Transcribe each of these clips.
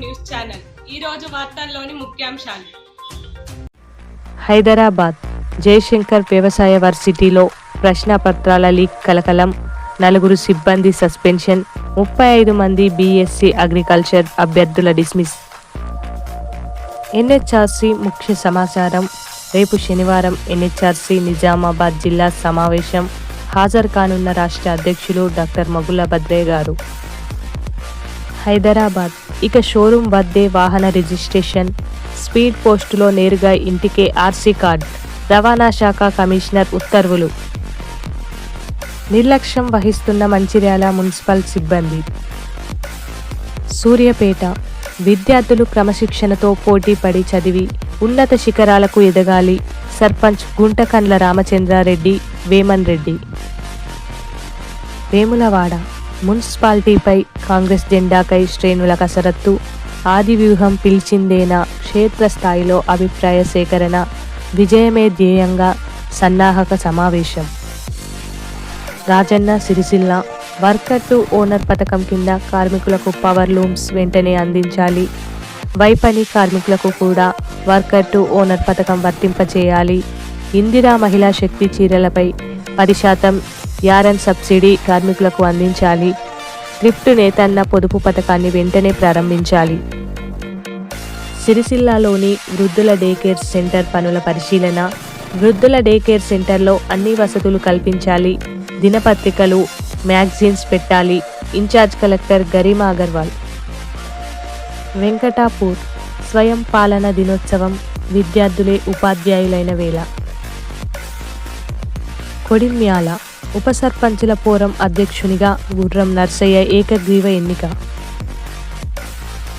News channel. ఈ రోజు వార్తల్లోని ముఖ్యాంశాలు. హైదరాబాద్ జయశంకర్ వ్యవసాయ వర్సిటీలో ప్రశ్నపత్రాల లీక్ కలకలం, 4 సిబ్బంది సస్పెన్షన్, 35 మంది బీఎస్సీ అగ్రికల్చర్ అభ్యర్థుల డిస్మిస్. ఎన్హెచ్ఆర్సీ ముఖ్య సమాచారం. రేపు శనివారం ఎన్హెచ్ఆర్సీ నిజామాబాద్ జిల్లా సమావేశం హాజరు కానున్న రాష్ట్ర అధ్యక్షులు డాక్టర్ మొగుళ్ళ భద్రయ్య గారు. హైదరాబాద్ ఇక షోరూం వద్దే వాహన రిజిస్ట్రేషన్, స్పీడ్ పోస్టులో నేరుగా ఇంటికే ఆర్సీ కార్డ్. రవాణా శాఖ కమిషనర్ ఉత్తర్వులు. నిర్లక్ష్యం వహిస్తున్న మంచిర్యాల మున్సిపల్ సిబ్బంది. సూర్యాపేట విద్యార్థులు క్రమశిక్షణతో పోటీపడి చదివి ఉన్నత శిఖరాలకు ఎదగాలి. సర్పంచ్ గుంటకండ్ల రామచంద్రారెడ్డి, వేమన్ రెడ్డి. వేములవాడ మున్సిపాలిటీపై కాంగ్రెస్ జెండాకై శ్రేణుల కసరత్తు. ఆది వ్యూహం పిలిచిందేనా, క్షేత్రస్థాయిలో అభిప్రాయ సేకరణ, విజయమే ధ్యేయంగా సన్నాహక సమావేశం. Rajanna Sircilla worker to owner పథకం కింద కార్మికులకు పవర్ లూమ్స్ వెంటనే అందించాలి. వైపని కార్మికులకు కూడా వర్కర్ టు ఓనర్ పథకం వర్తింపచేయాలి. ఇందిరా మహిళా శక్తి చీరలపై 10% యారన్ సబ్సిడీ కార్మికులకు అందించాలి. లిఫ్ట్ నేతన్న పొదుపు పథకాన్ని వెంటనే ప్రారంభించాలి. సిరిసిల్లాలోని వృద్ధుల డే కేర్ సెంటర్ పనుల పరిశీలన. వృద్ధుల డే కేర్ సెంటర్లో అన్ని వసతులు కల్పించాలి. దినపత్రికలు, మ్యాగజైన్స్ పెట్టాలి. Incharge collector Garima Agarwal. వెంకటాపూర్ స్వయం పాలన దినోత్సవం, విద్యార్థులే ఉపాధ్యాయులైన వేళ. కొడిమ్యాల ఉప సర్పంచుల ఫోరం అధ్యక్షునిగా గుర్రం నర్సయ్య ఏకగ్రీవ ఎన్నిక.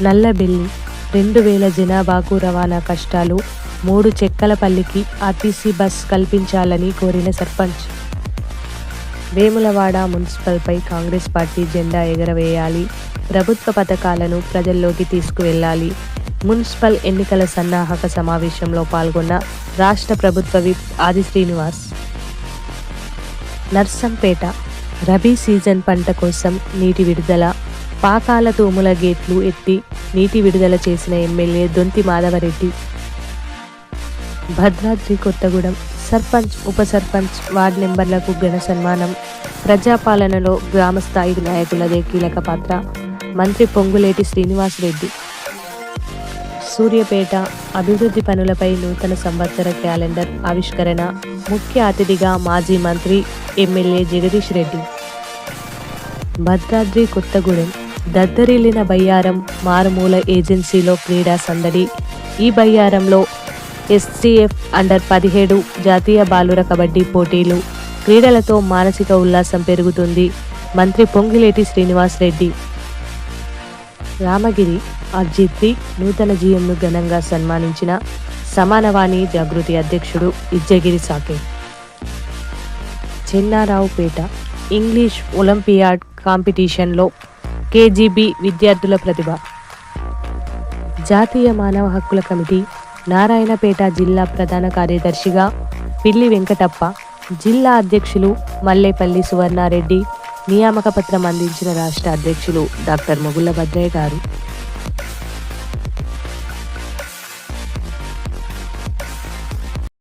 నల్లబెల్లి 2000 జనాభాకు రవాణా కష్టాలు. 3 చెక్కలపల్లికి ఆర్టీసీ బస్ కల్పించాలని కోరిన సర్పంచ్. వేములవాడ మున్సిపల్పై కాంగ్రెస్ పార్టీ జెండా ఎగరవేయాలి. ప్రభుత్వ పథకాలను ప్రజల్లోకి తీసుకువెళ్లాలి. మున్సిపల్ ఎన్నికల సన్నాహక సమావేశంలో పాల్గొన్న రాష్ట్ర ప్రభుత్వ విప్ ఆది శ్రీనివాస్. నర్సంపేట రబీ సీజన్ పంట కోసం నీటి విడుదల. పాకాల తూముల గేట్లు ఎత్తి నీటి విడుదల చేసిన ఎమ్మెల్యే దొంతి మాధవరెడ్డి. భద్రాద్రి కొత్తగూడెం సర్పంచ్, ఉప సర్పంచ్, వార్డు మెంబర్లకు ఘన సన్మానం. ప్రజాపాలనలో గ్రామస్థాయి నాయకులదే కీలక పాత్ర. మంత్రి పొంగులేటి శ్రీనివాసరెడ్డి. సూర్యాపేట అభివృద్ధి పనులపై నూతన సంవత్సర క్యాలెండర్ ఆవిష్కరణ. ముఖ్య అతిథిగా మాజీ మంత్రి, ఎమ్మెల్యే జగదీష్ రెడ్డి. భద్రాద్రి కొత్తగూడెం దద్దరిల్లిన బయ్యారం మారుమూల ఏజెన్సీలో క్రీడా సందడి. ఈ బయ్యారంలో ఎస్సీఎఫ్ అండర్-17 జాతీయ బాలుర కబడ్డీ పోటీలు. క్రీడలతో మానసిక ఉల్లాసం పెరుగుతుంది. మంత్రి పొంగులేటి శ్రీనివాసరెడ్డి. రామగిరి అర్జిత్రి నూతన జీఎంను ఘనంగా సన్మానించిన సమానవాణి జాగృతి అధ్యక్షుడు ఇజ్జగిరి సాకేత్. చెన్నారావుపేట ఇంగ్లీష్ ఒలింపియాడ్ కాంపిటీషన్లో కేజీబీ విద్యార్థుల ప్రతిభ. జాతీయ మానవ హక్కుల కమిటీ నారాయణపేట జిల్లా ప్రధాన కార్యదర్శిగా పిల్లి వెంకటప్ప, జిల్లా అధ్యక్షులు మల్లేపల్లి సువర్ణారెడ్డి నియామక పత్రం అందించిన రాష్ట్ర అధ్యక్షులు డాక్టర్ మొగుళ్ళ భద్రయ్య గారు.